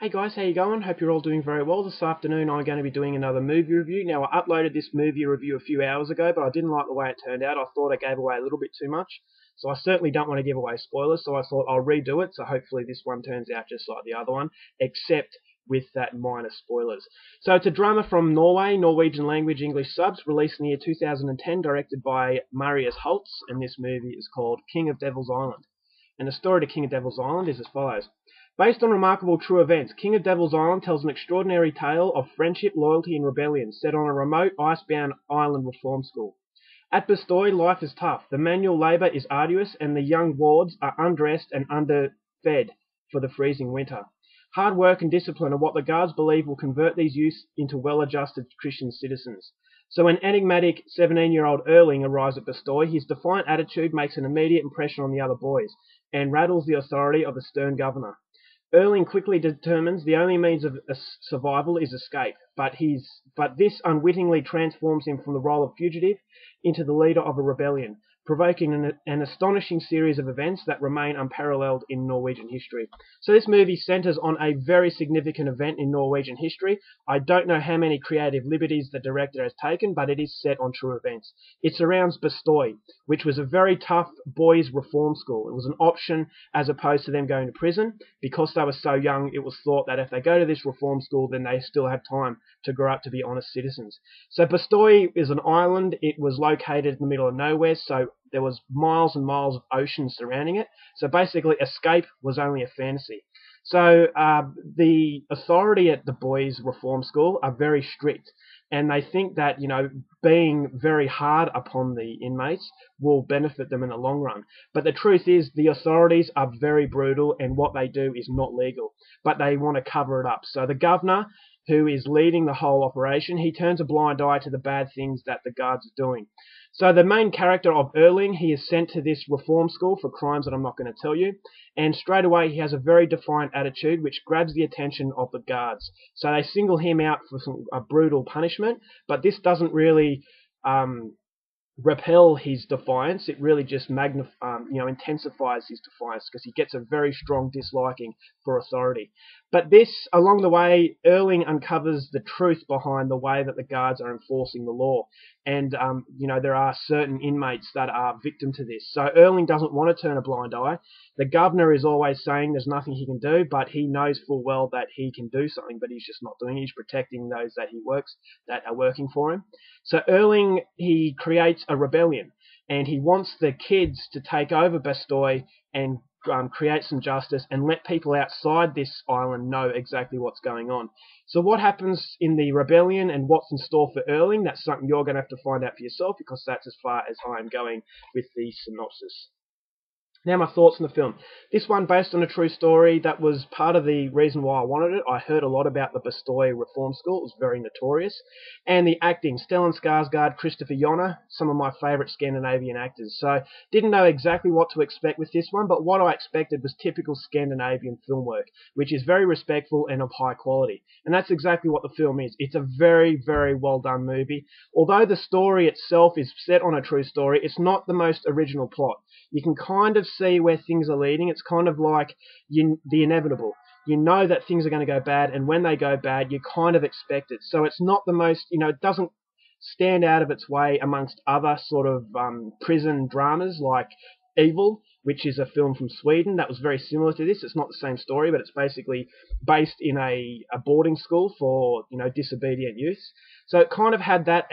Hey guys, how you going? Hope you're all doing very well. This afternoon I'm going to be doing another movie review. Now I uploaded this movie review a few hours ago, but I didn't like the way it turned out. I thought I gave away a little bit too much. So I certainly don't want to give away spoilers, so I thought I'll redo it, so hopefully this one turns out just like the other one, except with that minor spoilers. So it's a drama from Norway, Norwegian language, English subs, released in the year 2010, directed by Marius Holtz, and this movie is called King of Devil's Island. And the story to King of Devil's Island is as follows. Based on remarkable true events, King of Devil's Island tells an extraordinary tale of friendship, loyalty, and rebellion set on a remote, icebound island reform school. At Bastoy, life is tough. The manual labour is arduous, and the young wards are undressed and underfed for the freezing winter. Hard work and discipline are what the guards believe will convert these youths into well-adjusted Christian citizens. So when enigmatic 17-year-old Erling arrives at Bastoy, his defiant attitude makes an immediate impression on the other boys, and rattles the authority of the stern governor. Erling quickly determines the only means of survival is escape, but this unwittingly transforms him from the role of fugitive into the leader of a rebellion, provoking an astonishing series of events that remain unparalleled in Norwegian history. So this movie centres on a very significant event in Norwegian history. I don't know how many creative liberties the director has taken, but it is set on true events. It surrounds Bastoy, which was a very tough boys' reform school. It was an option as opposed to them going to prison. Because they were so young, it was thought that if they go to this reform school, then they still have time to grow up to be honest citizens. So Bastoy is an island. It was located in the middle of nowhere, so there was miles and miles of ocean surrounding it. So basically, escape was only a fantasy. So the authority at the boys' reform school are very strict, and they think that, being very hard upon the inmates will benefit them in the long run. But the truth is, the authorities are very brutal, and what they do is not legal, but they want to cover it up. So the governor, who is leading the whole operation, he turns a blind eye to the bad things that the guards are doing. So the main character of Erling, he is sent to this reform school for crimes that I'm not going to tell you, and straight away he has a very defiant attitude which grabs the attention of the guards. So they single him out for a brutal punishment, but this doesn't really repel his defiance. It really just intensifies his defiance, because he gets a very strong disliking for authority. But this, along the way, Erling uncovers the truth behind the way that the guards are enforcing the law. And, there are certain inmates that are victim to this. So Erling doesn't want to turn a blind eye. The governor is always saying there's nothing he can do, but he knows full well that he can do something, but he's just not doing it. He's protecting those that that are working for him. So Erling, he creates a rebellion, and he wants the kids to take over Bastoy and create some justice and let people outside this island know exactly what's going on. So what happens in the rebellion and what's in store for Erling, that's something you're going to have to find out for yourself, because that's as far as I'm going with the synopsis. Now my thoughts on the film. This one, based on a true story, that was part of the reason why I wanted it. I heard a lot about the Bastoy Reform School. It was very notorious. And the acting, Stellan Skarsgård, Christopher Jonner, some of my favourite Scandinavian actors. So didn't know exactly what to expect with this one, but what I expected was typical Scandinavian film work, which is very respectful and of high quality. And that's exactly what the film is. It's a very, very well done movie. Although the story itself is set on a true story, it's not the most original plot. You can kind of see where things are leading. It's kind of like the inevitable. You know that things are going to go bad, and when they go bad, you kind of expect it. So it's not the most, it doesn't stand out of its way amongst other sort of prison dramas like Evil, which is a film from Sweden that was very similar to this. It's not the same story, but it's basically based in a boarding school for disobedient youth. So it kind of had that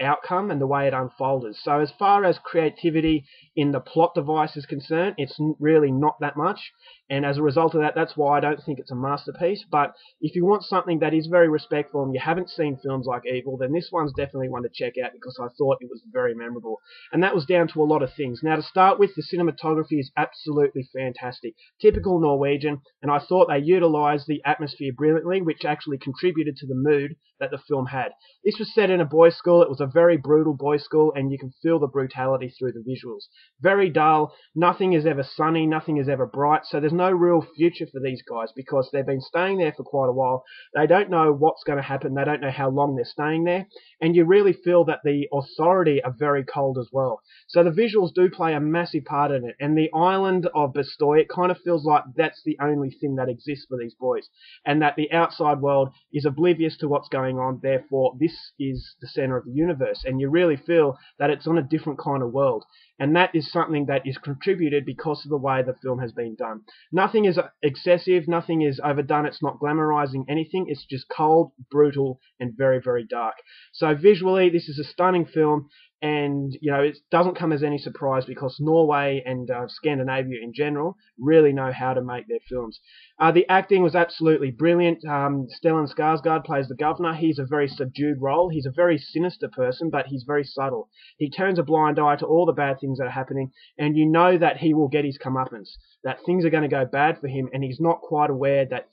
outcome and the way it unfolded. So as far as creativity in the plot device is concerned, it's really not that much. And as a result of that, that's why I don't think it's a masterpiece. But if you want something that is very respectful and you haven't seen films like Evil, then this one's definitely one to check out, because I thought it was very memorable. And that was down to a lot of things. Now, to start with, the cinematography is absolutely fantastic. Typical Norwegian, and I thought they utilised the atmosphere brilliantly, which actually contributed to the mood that the film had. This was set in a boys' school. It was a very brutal boys' school, and you can feel the brutality through the visuals. Very dull. Nothing is ever sunny. Nothing is ever bright. So there's no real future for these guys because they've been staying there for quite a while. They don't know what's going to happen. They don't know how long they're staying there. And you really feel that the authority are very cold as well. So the visuals do play a massive part in it. And the island of Bastoy, it kind of feels like that's the only thing that exists for these boys. And that the outside world is oblivious to what's going on. Therefore, this is the center of the universe. And you really feel that it's on a different kind of world. And that is something that is contributed because of the way the film has been done. Nothing is excessive, nothing is overdone, it's not glamorizing anything, it's just cold, brutal, and very, very dark. So visually, this is a stunning film, and it doesn't come as any surprise because Norway and Scandinavia in general really know how to make their films. The acting was absolutely brilliant. Stellan Skarsgård plays the governor. He's a very subdued role. He's a very sinister person, but he's very subtle. He turns a blind eye to all the bad things that are happening, and you know that he will get his comeuppance, that things are going to go bad for him, and he's not quite aware that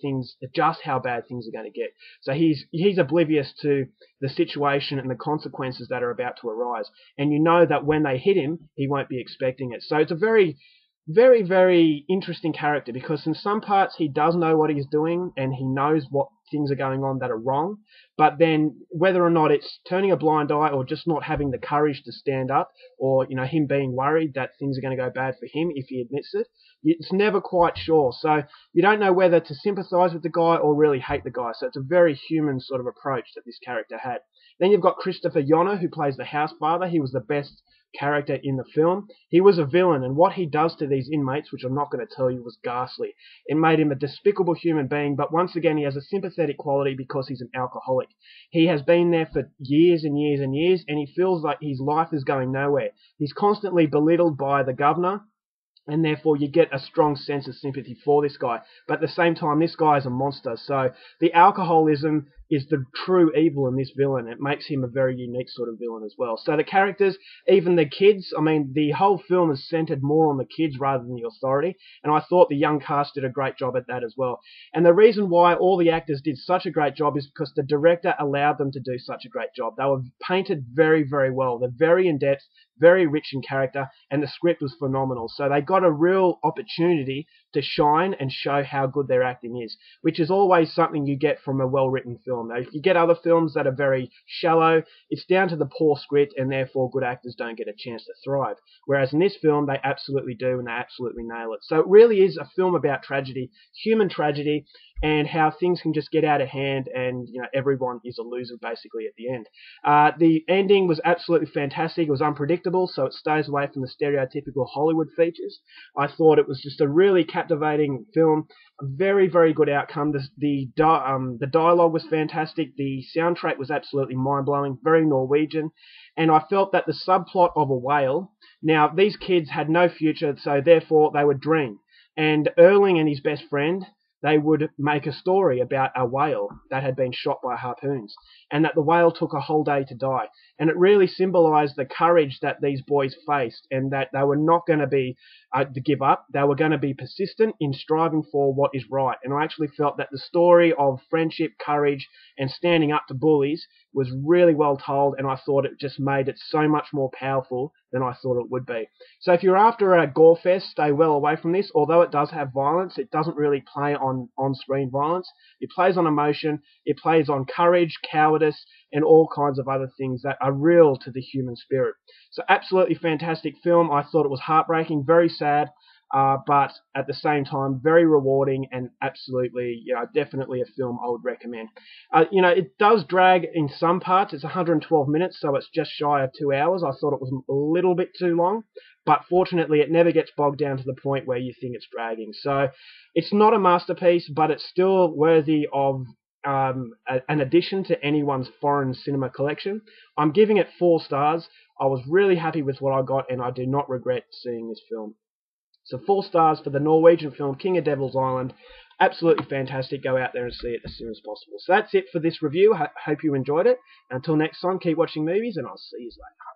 just how bad things are going to get. So he's oblivious to the situation and the consequences that are about to arise. And you know that when they hit him, he won't be expecting it. So it's a very, very, very interesting character because in some parts he does know what he's doing and he knows what things are going on that are wrong. But then whether or not it's turning a blind eye or just not having the courage to stand up or, him being worried that things are going to go bad for him if he admits it, it's never quite sure. So you don't know whether to sympathize with the guy or really hate the guy. So it's a very human sort of approach that this character had. Then you've got Christopher Yonner, who plays the house father. He was the best character in the film. He was a villain, and what he does to these inmates, which I'm not going to tell you, was ghastly. It made him a despicable human being, but once again, he has a sympathetic quality because he's an alcoholic. He has been there for years and years and years, and he feels like his life is going nowhere. He's constantly belittled by the governor, and therefore you get a strong sense of sympathy for this guy. But at the same time, this guy is a monster, so the alcoholism is the true evil in this villain. It makes him a very unique sort of villain as well. So the characters, even the kids, the whole film is centered more on the kids rather than the authority, and I thought the young cast did a great job at that as well. And the reason why all the actors did such a great job is because the director allowed them to do such a great job. They were painted very, very well. They're very in-depth, very rich in character, and the script was phenomenal. So they got a real opportunity to shine and show how good their acting is, which is always something you get from a well-written film. Now, if you get other films that are very shallow, it's down to the poor script, and therefore good actors don't get a chance to thrive. Whereas in this film, they absolutely do, and they absolutely nail it. So it really is a film about tragedy, human tragedy, and how things can just get out of hand, and everyone is a loser basically at the end. The ending was absolutely fantastic. It was unpredictable, so it stays away from the stereotypical Hollywood features. I thought it was just a really captivating film, a very, very good outcome. The dialogue was fantastic. The soundtrack was absolutely mind-blowing, very Norwegian, and I felt that the subplot of a whale. Now, these kids had no future, so therefore they would dream. And Erling and his best friend, they would make a story about a whale that had been shot by harpoons, and that the whale took a whole day to die. And it really symbolized the courage that these boys faced, and that they were not going to be to give up. They were going to be persistent in striving for what is right. And I actually felt that the story of friendship, courage, and standing up to bullies was really well told, and I thought it just made it so much more powerful than I thought it would be. So if you're after a gore fest, stay well away from this. Although it does have violence, it doesn't really play on-screen violence. It plays on emotion, it plays on courage, cowardice, and all kinds of other things that are real to the human spirit. So absolutely fantastic film. I thought it was heartbreaking, very sad, but at the same time very rewarding, and absolutely, definitely a film I would recommend. It does drag in some parts. It's 112 minutes, so it's just shy of 2 hours. I thought it was a little bit too long, but fortunately it never gets bogged down to the point where you think it's dragging. So it's not a masterpiece, but it's still worthy of an addition to anyone's foreign cinema collection. I'm giving it 4 stars. I was really happy with what I got, and I do not regret seeing this film. So 4 stars for the Norwegian film King of Devil's Island. Absolutely fantastic. Go out there and see it as soon as possible. So that's it for this review. I hope you enjoyed it. Until next time, keep watching movies, and I'll see you later.